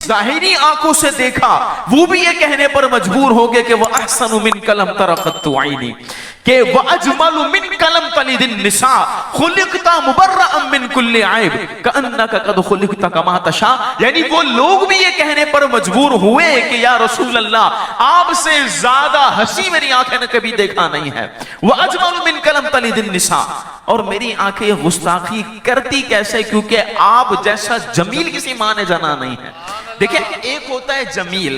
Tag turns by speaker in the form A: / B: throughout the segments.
A: ظاہری آنکھوں سے دیکھا وہ بھی یہ کہنے پر مجبور ہو گئے کہ وَأَحْسَنُ مِنْكَ لَمْ تَرَ قَطُّ عَيْنِي کہ وَأَجْمَلُ مِنْكَ لَمْ تَلِدِ النِّسَاءُ خُلِقْتَ مُبَرَّأً مِنْ كُلِّ عَيْبٍ كَأَنَّكَ قَدْ خُلِقْتَ كَمَا تَشَاءُ، یعنی وہ لوگ بھی یہ کہنے پر مجبور ہوئے کہ یا رسول اللہ آپ سے زیادہ ہنسی میری آنکھیں نے کبھی دیکھا نہیں ہے، وَأَجْمَلُ مِنْكَ لَمْ تَلِدِ النِّسَاءُ، اور میری آنکھیں گستاخی کرتی کیسے؟ کیونکہ آپ جیسا جمیل کسی ماں نے جنا نہیں ہے۔ دیکھیں ایک ہوتا ہے جمیل،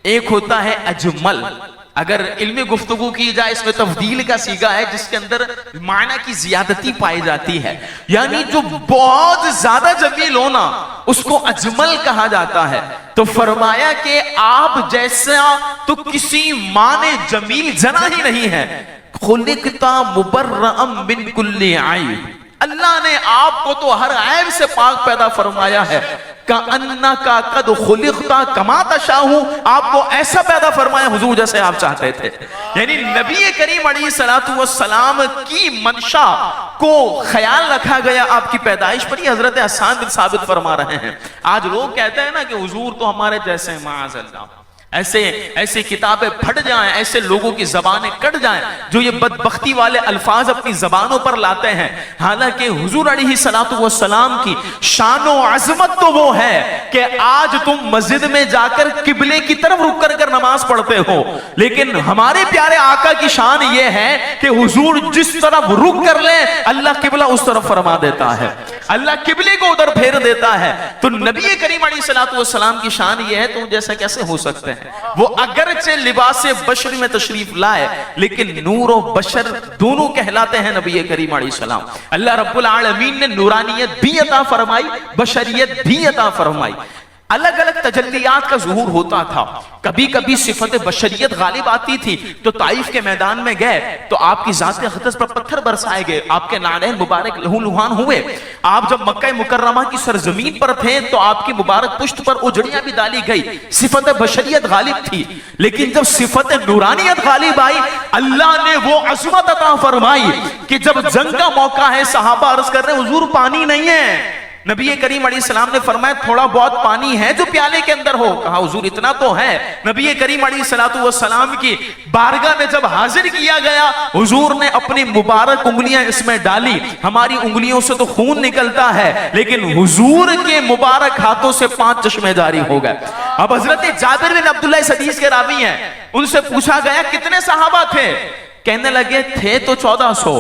A: ایک ہوتا ہے اجمل۔ اگر علم گفتگو کی جائے اس میں تفضیل کا صیغہ ہے جس کے اندر معنی کی زیادتی پائی جاتی ہے، یعنی جو بہت زیادہ جمیل ہونا اس کو اجمل کہا جاتا ہے۔ تو فرمایا کہ آپ جیسا تو کسی ماں نے جمیل جنا ہی نہیں ہے۔ خلقتا مبرأ من کل عیب، اللہ نے آپ کو تو ہر عیب سے پاک پیدا فرمایا ہے۔ کأنک قد خلقت کما تشاء، آپ کو ایسا پیدا فرمایا حضور جیسے آپ چاہتے تھے۔ یعنی نبی کریم علیہ السلام کی منشا کو خیال رکھا گیا آپ کی پیدائش پر۔ یہ حضرت حسان بن ثابت فرما رہے ہیں۔ آج لوگ کہتے ہیں نا کہ حضور تو ہمارے جیسے ہیں، معاذ اللہ، ایسے کتابیں پھٹ جائیں، ایسے لوگوں کی زبانیں کٹ جائیں جو یہ بدبختی والے الفاظ اپنی زبانوں پر لاتے ہیں۔ حالانکہ حضور علیہ السلام کی شان و عظمت تو وہ ہے کہ آج تم مسجد میں جا کر قبلے کی طرف رک کر نماز پڑھتے ہو، لیکن ہمارے پیارے آقا کی شان یہ ہے کہ حضور جس طرف رک کر لیں اللہ قبلہ اس طرف فرما دیتا ہے، اللہ قبلے کو ادھر پھیر دیتا ہے۔ تو نبی کریم علیہ السلام کی شان یہ ہے، تم جیسا کیسے ہو سکتے ہیں؟ وہ اگرچہ لباس بشر میں تشریف لائے لیکن نور و بشر دونوں کہلاتے ہیں نبی کریم علیہ السلام۔ اللہ رب العالمین نے نورانیت بھی عطا فرمائی، بشریت بھی عطا فرمائی۔ الگ الگ تجلیات کا ظہور ہوتا تھا، کبھی کبھی صفت بشریت غالب آتی تھی۔ تو طائف کے میدان میں گئے تو آپ کی ذات اقدس پر پتھر برسائے گئے، آپ کے نالین مبارک لہو لہان ہوئے۔ آپ جب مکہ مکرمہ کی سرزمین پر تھے تو آپ کی مبارک پشت پر اجڑیاں بھی ڈالی گئی، صفت بشریت غالب تھی۔ لیکن جب صفت نورانیت غالب آئی اللہ نے وہ عظمت عطا فرمائی کہ جب جنگ کا موقع ہے صحابہ عرض کر رہے ہیں حضور پانی نہیں ہے، نبی کریم علیہ السلام نے فرمایا تھوڑا بہت پانی ہے جو پیالے کے اندر ہو، کہا حضور اتنا تو ہے۔ نبی کریم علیہ السلام کی بارگاہ میں جب حاضر کیا گیا حضور نے اپنی مبارک انگلیاں اس میں ڈالی، ہماری انگلیوں سے تو خون نکلتا ہے لیکن حضور کے مبارک ہاتھوں سے 5 چشمے جاری ہو گئے۔ اب حضرت جابر بن عبداللہ اس حدیث کے راوی ہیں، ان سے پوچھا گیا کتنے صحابہ تھے؟ کہنے لگے تھے تو 1400،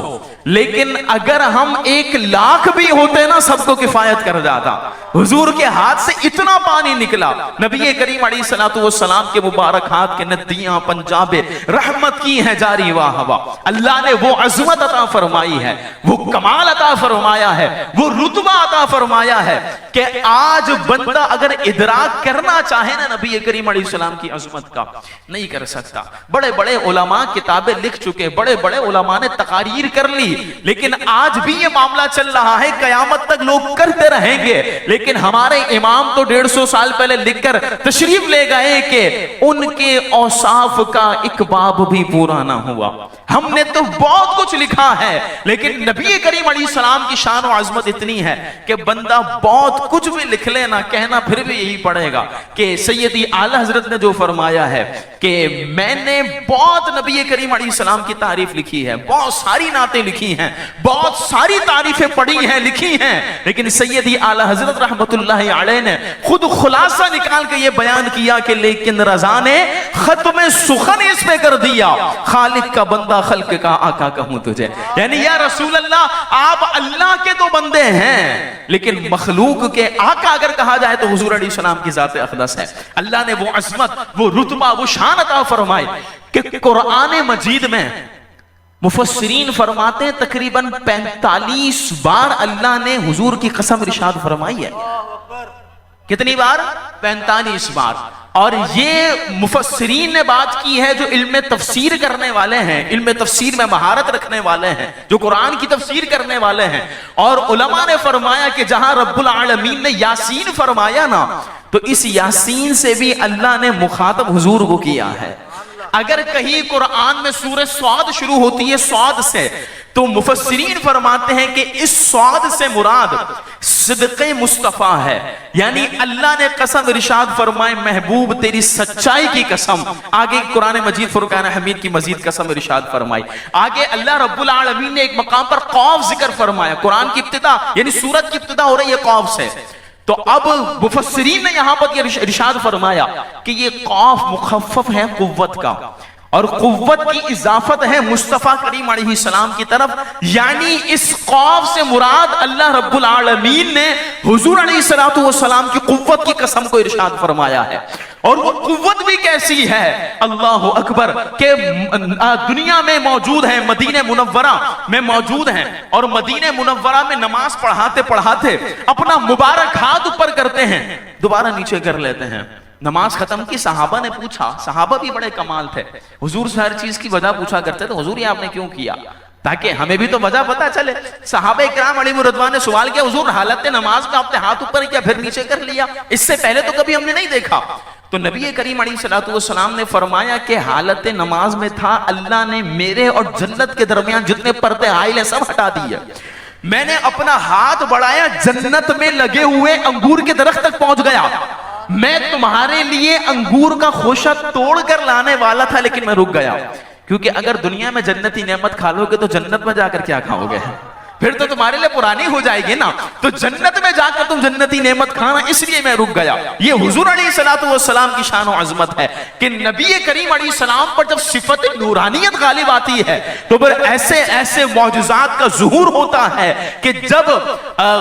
A: لیکن اگر ہم 1,00,000 بھی ہوتے نا سب کو کفایت کر جاتا۔ حضور کے ہاتھ سے اتنا پانی نکلا، نبی کریم علیہ السلام کے مبارک ہاتھ کے ندیاں پنجابیں رحمت کی ہیں جاری واہ ہوا۔ اللہ نے وہ عظمت عطا فرمائی ہے، وہ کمال عطا فرمایا ہے، وہ رتبہ عطا فرمایا ہے کہ آج بندہ اگر ادراک کرنا چاہے نا نبی کریم علیہ السلام کی عظمت کا نہیں کر سکتا۔ بڑے بڑے علماء کتابیں لکھ چکے، بڑے بڑے علماء نے تقاریر کر لی، لیکن آج بھی یہ معاملہ چل رہا ہے، قیامت تک لوگ کرتے رہیں گے۔ لیکن ہمارے امام تو 150 سال پہلے لکھ کر تشریف لے گئے کہ ان کے اوصاف کا ایک باب بھی پورا نہ ہوا۔ ہم نے تو بہت کچھ لکھا ہے لیکن نبی کریم علیہ السلام کی شان و عظمت اتنی ہے کہ بندہ بہت کچھ بھی لکھ لینا کہنا پھر بھی یہی پڑے گا کہ سیدی اعلی حضرت نے جو فرمایا ہے کہ میں نے بہت نبی کریم علیہ السلام کی تعریف لکھی ہے، بہت ساری نعتیں لکھی ہیں، بہت ساری تعریفیں پڑھی ہیں لکھی ہیں، لیکن سیدی اعلی حضرت رحمت اللہ علیہ نے خود خلاصہ نکال کے یہ بیان کیا کہ لیکن رضا نے ختم سخن اس پہ کر دیا، خالق کا بندہ خلق کا آقا کہوں تجھے۔ یعنی یا رسول اللہ آپ اللہ کے تو بندے ہیں لیکن مخلوق کے آقا اگر کہا جائے تو حضور علیہ السلام کی ذات اقدس ہے۔ اللہ نے وہ عظمت، وہ رتبہ، وہ شان عطا فرمائی کہ قرآن مجید میں مفسرین فرماتے ہیں تقریباً 45 بار اللہ نے حضور کی قسم ارشاد فرمائی ہے۔ کتنی بار؟ 45 بار۔ اور یہ مفسرین نے بات کی ہے جو علم تفسیر کرنے والے ہیں، علم تفسیر میں مہارت رکھنے والے ہیں، جو قرآن کی تفسیر کرنے والے ہیں۔ اور علماء نے فرمایا کہ جہاں رب العالمین نے یاسین فرمایا نا تو اس یاسین سے بھی اللہ نے مخاطب حضور کو کیا ہے۔ اگر کہیں قرآن میں سورہ صاد شروع ہوتی ہے صاد سے تو مفسرین فرماتے ہیں کہ اس صاد سے مراد صدق مصطفیٰ ہے، یعنی اللہ نے قسم ارشاد فرمائے محبوب تیری سچائی کی قسم، آگے قرآن مجید فرقان حمید کی مزید قسم ارشاد فرمائی، آگے اللہ رب العالمین نے ایک مقام پر قاف ذکر فرمایا، قرآن کی ابتدا یعنی سورت کی ابتدا ہو رہی ہے قاف سے، تو اب مفسرین نے یہاں پر یہ ارشاد فرمایا کہ یہ قاف مخفف ہے قوت کا، اور قوت کی اضافت ہے مصطفیٰ کریم علیہ السلام کی طرف، یعنی اس قاف سے مراد اللہ رب العالمین نے حضور علیہ السلام کی قوت کی قسم کو ارشاد فرمایا ہے، اور وہ قوت بھی کیسی ہے، اللہ اکبر، کہ دنیا میں موجود ہیں، مدینہ منورہ میں موجود ہیں، اور مدینہ منورہ میں نماز پڑھاتے پڑھاتے اپنا مبارک ہاتھ اوپر کرتے ہیں، دوبارہ نیچے کر لیتے ہیں، نماز ختم کی، صحابہ نے پوچھا، صحابہ بھی بڑے کمال تھے، حضور سے ہر چیز کی وجہ پوچھا کرتے تھے، حضور یہ آپ نے کیوں کیا، تاکہ ہمیں بھی تو وجہ پتا چلے، صحابہ کرام علیہم رضوان نے سوال کیا، حضور حالت نماز میں آپ نے ہاتھ اوپر کیا پھر نیچے کر لیا، اس سے پہلے تو کبھی ہم نے نہیں دیکھا، تو نبی کریم علیہ السلام نے فرمایا کہ حالت نماز میں تھا، اللہ نے میرے اور جنت کے درمیان جتنے پردے حائل ہیں سب ہٹا دیے، میں نے اپنا ہاتھ بڑھایا، جنت میں لگے ہوئے انگور کے درخت تک پہنچ گیا، میں تمہارے لیے انگور کا خوشہ توڑ کر لانے والا تھا لیکن میں رک گیا، کیونکہ اگر دنیا میں جنتی نعمت کھا لو گے تو جنت میں جا کر کیا کھاؤ گے، پھر تو تمہارے لیے پرانی ہو جائے گی نا، تو جنت میں جا کر تم جنتی نعمت کھانا، اس لیے میں رک گیا۔ یہ حضور علیہ السلام کی شان و عظمت ہے کہ نبی کریم علیہ السلام پر جب صفت نورانیت غالب آتی ہے تو پھر ایسے ایسے معجزات کا ظہور ہوتا ہے کہ جب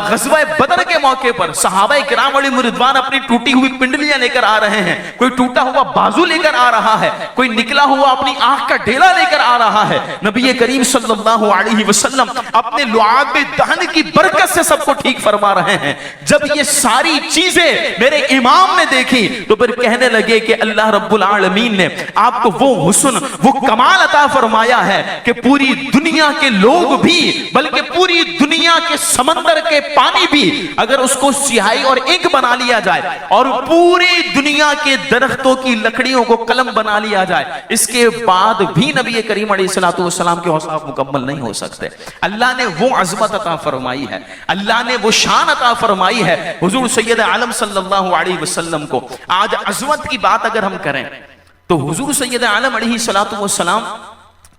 A: غزوہ بدر کے موقع پر صحابہ کرام علیہم رضوان اپنی ٹوٹی ہوئی پنڈلیاں لے کر آ رہے ہیں، کوئی ٹوٹا ہوا بازو لے کر آ رہا ہے، کوئی نکلا ہوا اپنی آنکھ کا ڈھیلا لے کر آ رہا ہے، نبی کریم صلی اللہ علیہ وسلم اپنے لعاب دہن کی برکت سے سب کو ٹھیک فرما رہے ہیں۔ جب یہ ساری چیزیں میرے امام نے دیکھی تو پھر کہنے لگے کہ اللہ رب العالمین نے آپ کو وہ حسن، وہ کمال عطا فرمایا ہے کہ پوری دنیا کے لوگ بھی، بلکہ پوری دنیا کے سمندر کے پانی بھی اگر اس کو سیاہی اور انک بنا لیا جائے اور پوری دنیا کے درختوں کی لکڑیوں کو قلم بنا لیا جائے، اس کے بعد بھی نبی کریم علیہ السلام کے اوصاف مکمل نہیں ہو سکتے۔ اللہ نے وہ عظمت عطا فرمائی ہے، اللہ نے وہ شان عطا فرمائی ہے حضور سید عالم صلی اللہ علیہ وسلم کو۔ آج عظمت کی بات اگر ہم کریں تو حضور سید عالم علیہ السلام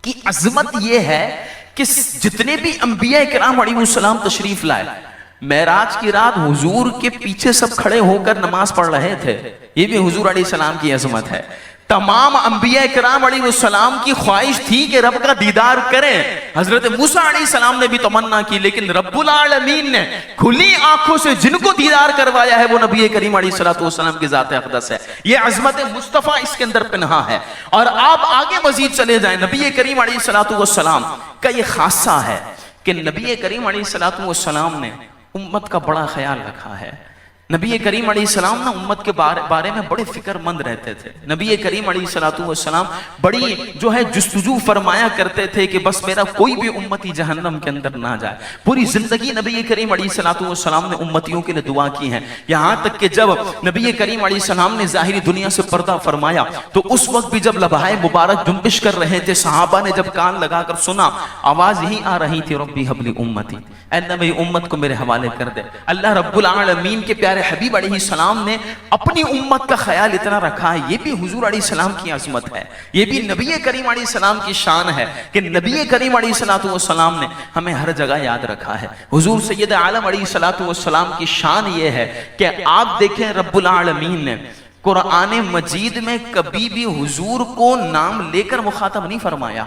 A: کی عظمت یہ ہے کہ جتنے بھی انبیاء کرام علیہ السلام تشریف لائے، معراج کی رات حضور کے پیچھے سب کھڑے ہو کر نماز پڑھ رہے تھے، یہ بھی حضور علیہ السلام کی عظمت ہے۔ تمام انبیاء کرام علیہ السلام کی خواہش تھی کہ رب کا دیدار کریں، حضرت موسیٰ علیہ السلام نے بھی تمنا کی، لیکن رب العالمین نے کھلی آنکھوں سے جن کو دیدار کروایا ہے وہ نبی کریم علیہ السلام کی ذات اقدس ہے۔ یہ عظمت مصطفیٰ اس کے اندر پنہا ہے۔ اور آپ آگے مزید چلے جائیں، نبی کریم علیہ السلام کا یہ خاصہ ہے کہ نبی کریم علیہ السلام نے امت کا بڑا خیال رکھا ہے۔ نبی کریم علیہ السلام نا امت کے بارے میں بڑے فکر مند رہتے تھے۔ نبی کریم علیہ السلام بڑی جو ہے جستجو فرمایا کرتے تھے کہ بس میرا کوئی بھی امتی جہنم کے اندر نہ جائے۔ پوری زندگی نبی کریم علیہ السلام نے امتیوں کے لیے دعا کی ہیں، یہاں تک کہ جب نبی کریم علیہ السلام نے ظاہری دنیا سے پردہ فرمایا تو اس وقت بھی جب لبہائے مبارک جنبش کر رہے تھے، صحابہ نے جب کان لگا کر سنا، آواز یہی آ رہی تھی، ربی حبلی امتی، اے نبی امت کو میرے حوالے کر دے۔ اللہ رب العالمین کے پیارے حبیب علیہ السلام نے اپنی امت کا خیال اتنا رکھا ہے، یہ بھی حضور علیہ السلام کی عظمت ہے، یہ بھی نبی کریم علیہ السلام کی شان ہے کہ نبی کریم علیہ السلام نے ہمیں ہر جگہ یاد رکھا ہے۔ حضور سید عالم علیہ السلام کی شان یہ ہے کہ آپ دیکھیں رب العالمین نے قرآن مجید میں کبھی بھی حضور کو نام لے کر مخاطب نہیں فرمایا،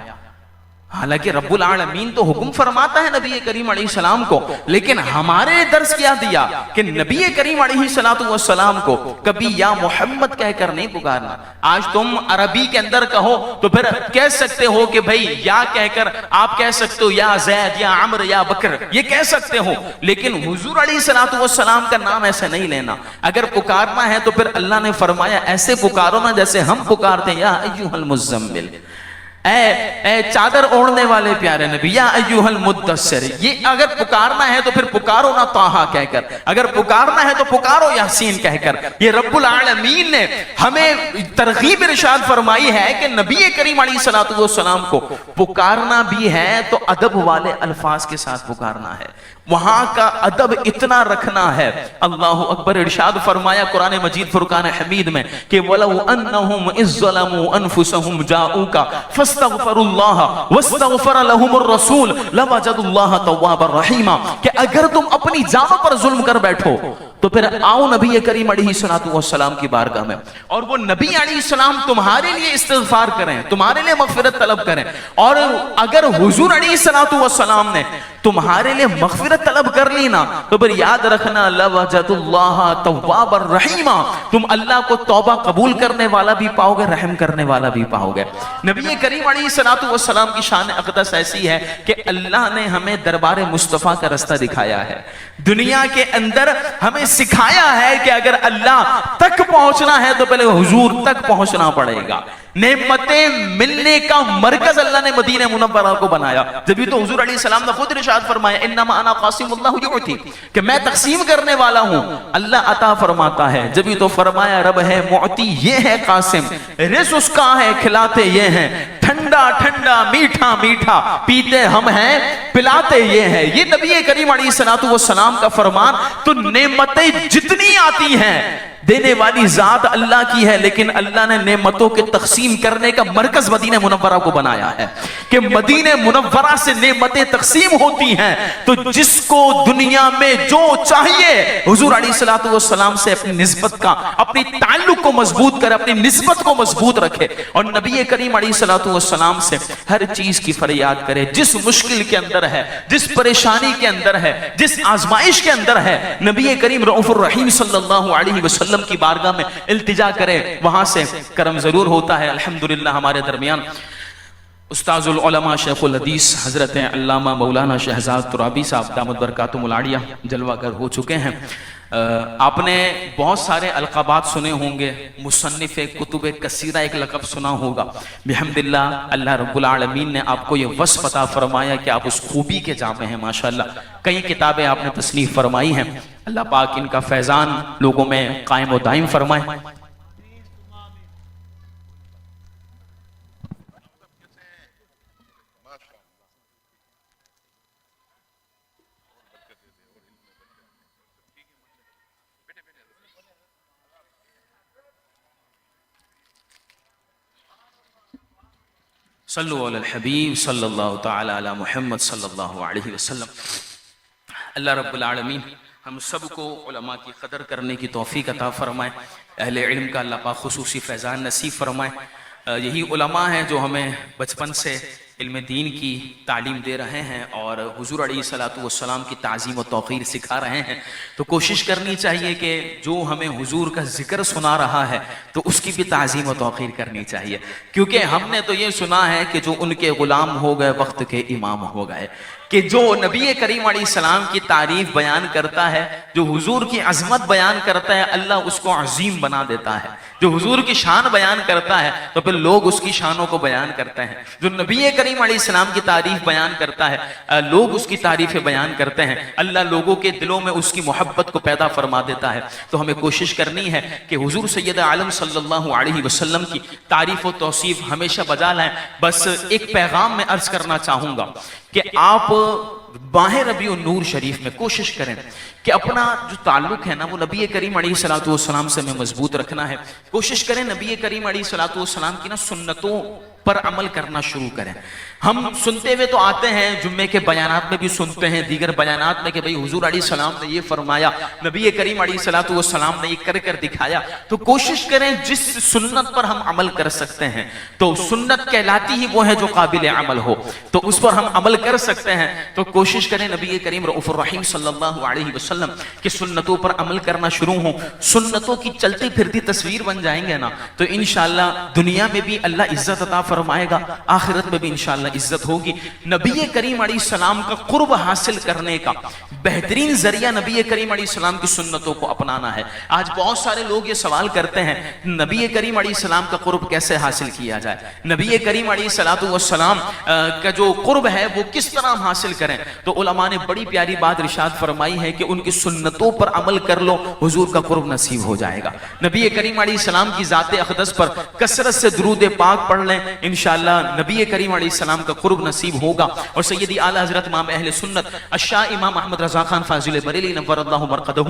A: حالانکہ رب العالمین تو حکم فرماتا ہے نبی کریم علیہ السلام کو، لیکن ہمارے درس کیا دیا کہ نبی کریم علیہ السلام کو کبھی یا محمد کہہ کر نہیں پکارنا۔ آج تم عربی کے اندر کہو تو پھر کہہ سکتے ہو کہ بھئی یا کہہ کر آپ کہہ سکتے ہو یا زید یا عمر یا بکر، یہ کہہ سکتے ہو، لیکن حضور علیہ السلام کا نام ایسے نہیں لینا۔ اگر پکارنا ہے تو پھر اللہ نے فرمایا ایسے پکارو نا جیسے ہم پکارتے ہیں، یا ایھا المزمل، اے چادر اوڑھنے والے پیارے نبی، یا ایوہل مدثر، یہ اگر پکارنا ہے تو پھر پکارو نا طٰہٰ کہہ کر، اگر پکارنا ہے تو پکارو یاسین کہہ کر۔ یہ رب العالمین نے ہمیں ترغیب ارشاد فرمائی ہے کہ نبی کریم علیہ السلام کو پکارنا بھی ہے تو ادب والے الفاظ کے ساتھ پکارنا ہے، وہاں کا ادب اتنا رکھنا ہے۔ اللہ اکبر، ارشاد فرمایا قرآن مجید فرقان حمید میں کہ وَلَوْ أَنَّهُمْ إِذْ ظَلَمُوا أَنفُسَهُمْ جَاءُوكَ فَاسْتَغْفَرُوا اللَّهَ وَاسْتَغْفَرَ لَهُمُ الرَّسُولُ لَوَجَدُوا اللَّهَ تَوَّابًا رَحِيمًا، کہ اگر تم اپنی جانوں پر ظلم کر بیٹھو تو پھر آؤ نبی کریم علیہ السلام کی بارگاہ میں، اور وہ نبی علیہ السلام تمہارے لیے استغفار کریں، تمہارے لیے مغفرت طلب کریں، اور اگر حضور علیہ السلام نے تمہارے لیے مغفرت طلب کر لی نا تو پھر یاد رکھنا لَوَجَدُوا اللَّهَ تَوَّابًا رَحِيمًا، تم اللہ کو توبہ قبول کرنے والا بھی پاؤ گے، رحم کرنے والا بھی پاؤ گے۔ نبی کریم علیہ السلام کی شان اقدس ایسی ہے کہ اللہ نے ہمیں دربار مصطفیٰ کا رستہ دکھایا ہے، دنیا کے اندر ہمیں سکھایا ہے کہ اگر اللہ تک پہنچنا ہے تو پہلے حضور تک پہنچنا پڑے گا۔ نعمتیں ملنے کا مرکز اللہ نے مدینہ منورہ کو بنایا، جبھی تو حضور علیہ السلام نے خود ارشاد فرمایا انما انا قاسم اللہ یعطی، کہ میں تقسیم کرنے والا ہوں، اللہ عطا فرماتا ہے، جبھی تو فرمایا رب ہے معطی، یہ ہے قاسم، رزق اس کا ہے، کھلاتے یہ ہیں، ٹھنڈا ٹھنڈا میٹھا میٹھا پیتے ہم ہیں، پلاتے یہ ہیں۔ یہ نبی کریم علیہ السلام کا فرمان۔ تو نعمتیں جتنی آتی ہیں دینے والی ذات اللہ کی ہے، لیکن اللہ نے نعمتوں کے تقسیم کرنے کا مرکز مدینہ منورہ کو بنایا ہے کہ مدینہ منورہ سے نعمتیں تقسیم ہوتی ہیں، تو جس کو دنیا میں جو چاہیے حضور علیہ السلام سے اپنی نسبت کا، اپنی تعلق کو مضبوط کرے، اپنی نسبت کو مضبوط رکھے، اور نبی کریم علیہ السلام سے ہر چیز کی فریاد کرے، جس مشکل کے اندر ہے، جس پریشانی کے اندر ہے، جس آزمائش کے اندر ہے، نبی کریم رؤوف الرحیم صلی اللہ علیہ وسلم کی بارگاہ میں التجا کرے، وہاں سے کرم ضرور ہوتا ہے۔ الحمدللہ ہمارے درمیان استاذ العلماء شیخ الحدیث حضرت علامہ مولانا شہزاد ترابی صاحب دامت برکاتہم العالیہ جلوہ گر ہو چکے ہیں۔ آپ نے بہت سارے القابات سنے ہوں گے، مصنف کتب کثیرہ ایک لقب سنا ہوگا۔ بحمداللہ اللہ رب العالمین نے آپ کو یہ وصف عطا فرمایا کہ آپ اس خوبی کے جامع ہیں، ماشاءاللہ۔ کئی کتابیں آپ نے تصنیف فرمائی ہیں، اللہ پاک ان کا فیضان لوگوں میں قائم و دائم فرمائے۔ صلو علی الحبیب صلی اللہ تعالی علی محمد صلی اللہ علیہ وسلم۔ اللہ رب العالمین ہم سب کو علماء کی قدر کرنے کی توفیق عطا فرمائے، اہل علم کا اللہ پاک خصوصی فیضان نصیب فرمائے۔ یہی علماء ہیں جو ہمیں بچپن سے علم دین کی تعلیم دے رہے ہیں اور حضور علیہ السلام کی تعظیم و توقیر سکھا رہے ہیں، تو کوشش کرنی چاہیے کہ جو ہمیں حضور کا ذکر سنا رہا ہے تو اس کی بھی تعظیم و توقیر کرنی چاہیے، کیونکہ ہم نے تو یہ سنا ہے کہ جو ان کے غلام ہو گئے وقت کے امام ہو گئے، کہ جو نبی کریم علیہ السلام کی تعریف بیان کرتا ہے، جو حضور کی عظمت بیان کرتا ہے، اللہ اس کو عظیم بنا دیتا ہے۔ جو حضور کی شان بیان کرتا ہے تو پھر لوگ اس کی شانوں کو بیان کرتے ہیں، جو نبی کریم علیہ السلام کی تعریف بیان کرتا ہے لوگ اس کی تعریفیں بیان کرتے ہیں، اللہ لوگوں کے دلوں میں اس کی محبت کو پیدا فرما دیتا ہے۔ تو ہمیں کوشش کرنی ہے کہ حضور سید عالم صلی اللہ علیہ وسلم کی تعریف و توصیف ہمیشہ بجا لائیں۔ بس ایک پیغام میں عرض کرنا چاہوں گا کہ آپ ماہ ربیع النور شریف میں کوشش کریں کہ اپنا جو تعلق ہے نا وہ نبی کریم علیہ السلام سے ہمیں مضبوط رکھنا ہے۔ کوشش کریں نبی کریم علیہ السلام کی نا سنتوں پر عمل کرنا شروع کریں۔ ہم سنتے ہوئے تو آتے ہیں، جمعے کے بیانات میں بھی سنتے ہیں، دیگر بیانات میں کہ بھئی حضور علیہ السلام نے یہ فرمایا، نبی کریم علیہ السلام نے یہ کر کر دکھایا۔ تو کوشش کریں جس سنت پر ہم عمل کر سکتے ہیں، تو سنت کہلاتی ہی وہ ہے جو قابل عمل ہو، تو اس پر ہم عمل کر سکتے ہیں۔ تو کوشش کریں نبی کریم رؤوف الرحیم صلی اللہ علیہ وسلم کی سنتوں پر عمل کرنا شروع ہوں، سنتوں کی چلتی پھرتی تصویر بن جائیں گے نا تو انشاءاللہ دنیا میں بھی اللہ عزت عطا فرمائے فرمائے گا, آخرت میں بھی انشاءاللہ عزت ہوگی. نبی کریم علیہ السلام کا قرب حاصل کرنے کا بہترین ذریعہ نبی کریم علیہ السلام کی سنتوں کو اپنانا ہے. آج بہت سارے لوگ یہ سوال کرتے ہیں نبی کریم علیہ السلام کا قرب کیسے حاصل کیا جائے, نبی کریم علیہ السلام کا جو قرب ہے وہ کس طرح حاصل کریں. تو علماء نے بڑی پیاری بات ارشاد فرمائی ہے کہ ان کی سنتوں پر عمل کر لو, حضور کا قرب نصیب ہو جائے گا. نبی کریم علیہ السلام کی ذات اقدس پر کثرت سے درود پاک پڑھ لیں, انشاءاللہ نبی کریم علیہ السلام کا قرب نصیب ہوگا. اور سیدی اعلیٰ حضرت امام اہل سنت الشاہ امام احمد رضا خان فاضل بریلوی نور اللہ مرقدہ,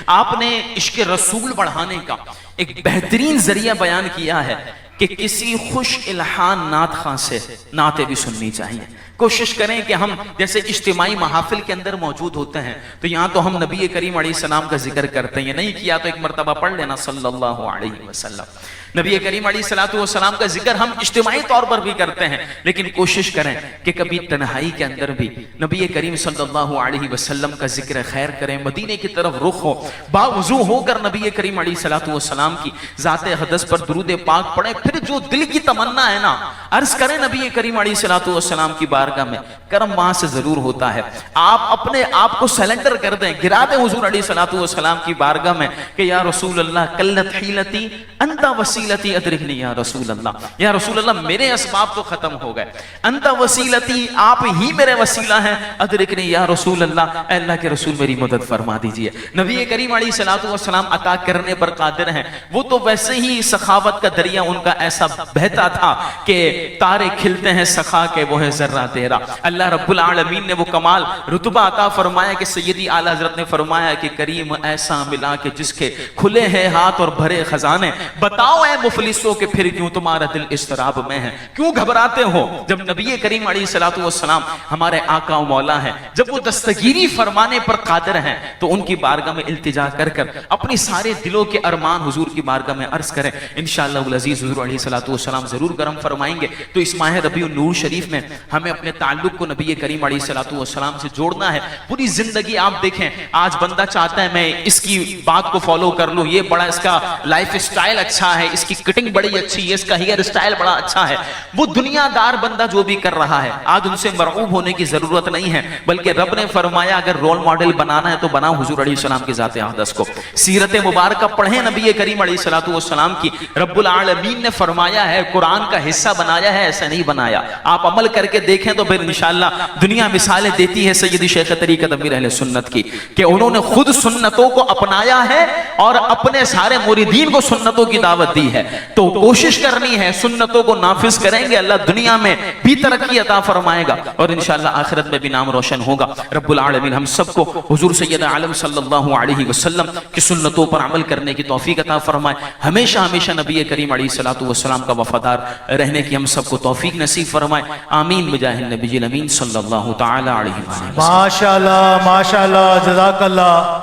A: آپ نے عشق رسول بڑھانے کا ایک بہترین ذریعہ بیان کیا ہے کہ کسی خوش الحان نعت خواں سے نعتیں بھی سننی چاہیے. کوشش کریں کہ ہم جیسے اجتماعی محافل کے اندر موجود ہوتے ہیں تو یہاں تو ہم نبی کریم علیہ السلام کا ذکر کرتے ہیں, نہیں کیا تو ایک مرتبہ پڑھ لینا صلی اللہ علیہ وسلم. نبی کریم علیہ السلام کا ذکر ہم اجتماعی طور پر بھی کرتے ہیں, لیکن کوشش کریں کہ کبھی تنہائی کے اندر بھی نبی کریم صلی اللہ علیہ وسلم کا ذکر خیر کریں, مدینے کی طرف رخ ہو, باوضو ہو کر نبی کریم علیہ السلام کی ذات اقدس پر درود پاک پڑھیں. پھر جو دل کی تمنا ہے نا عرض کریں نبی کریم علیہ السلام کی بارگاہ میں, کرم وہاں سے ضرور ہوتا ہے. آپ اپنے آپ کو سیلنڈر کر دیں, گرا دیں حضور علیہ السلام کی بارگاہ میں کہ یا رسول اللہ قلت حیلتی انت وسیلتی ادرکنی یا رسول اللہ, یا رسول اللہ میرے اسباب تو ختم ہو گئے, انت وسیلتی آپ ہی میرے وسیلہ ہیں, ادرکنی یا رسول اللہ, اے اللہ کے رسول میری مدد فرما دیجئے. نبی کریم علیہ السلام عطا کرنے پر قادر ہیں. وہ تو ویسے ہی سخاوت کا دریا ان کا ایسا بہتا تھا کہ تارے کھلتے ہیں سخا کے وہ ہے ذرہ تیرا. اللہ رب العالمین نے وہ کمال رتبہ عطا فرمایا کہ سیدی اعلیٰ حضرت نے فرمایا کہ کریم ایسا ملا کہ جس کے کھلے ہیں ہاتھ اور بھرے خزانے, بتاؤ اے مفلسوں کہ پھر کیوں تمہارا دل اضطراب میں ہے, کیوں گھبراتے ہو جب نبی کریم علیہ السلام ہمارے آقا و مولا ہیں, جب وہ دستگیری فرمانے پر قادر ہیں تو ان کی بارگاہ میں التجا کر کر اپنی سارے دلوں کے ارمان حضور کی بارگاہ میں عرض کریں. انشاءاللہ العزیز حضور علیہ السلام ضرور کرم فرمائیں گے. تو اس ماہ ربیع النور شریف میں ہمیں اپنے تعلق کو نبی کریم علیہ السلام سے جوڑنا ہے. پوری زندگی آپ دیکھیں, آج بندہ چاہتا ہے میں اس کی بات کو فالو کر لوں, یہ بڑا اس کا لائف سٹائل اچھا ہے, اس کی کٹنگ بڑی اچھی ہے, اس کا ہیئر سٹائل بڑا اچھا ہے. وہ دنیا دار بندہ جو بھی کر رہا ہے آج ان سے مرعوب ہونے کی ضرورت نہیں ہے, بلکہ رب نے فرمایا اگر رول ماڈل بنانا ہے تو بناؤ حضور علیہ السلام کی ذات اقدس کو. سیرت مبارکہ پڑھیں نبی کریم علیہ السلام کی. رب العالمین نے فرمایا ہے قرآن کا حصہ بنایا ہے, ایسا نہیں بنایا. آپ عمل کر کے دیکھیں تو پھر انشاءاللہ دنیا مثالیں دیتی ہے سیدی شیخ طریقت امیر اہل سنت کی کہ انہوں نے خود سنتوں کو اپنایا ہے اور اپنے سارے مریدین کو سنتوں کی دعوت دی ہے. تو کوشش کرنی ہے سنتوں کو نافذ کریں گے, اللہ دنیا میں بھی ترقی عطا فرمائے گا اور انشاءاللہ آخرت میں بھی نام روشن ہوگا. رب العالمین ہم سب کو حضور سید عالم صلی اللہ علیہ وسلم کی سنتوں پر عمل کرنے کی توفیق عطا فرمائے. ہمیشہ ہمیشہ نبی کریم علیہ السلام کا وفادار رہنے کی ہم سب کو توفیق نصیب فرمائے. آمین بجاہ النبی الامین صلی اللہ تعالی علیہ وسلم.
B: ماشاءاللہ ماشاءاللہ, جزاک اللہ.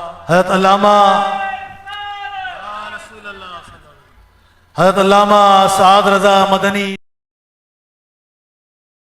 B: حضرت علامہ سعد رضا مدنی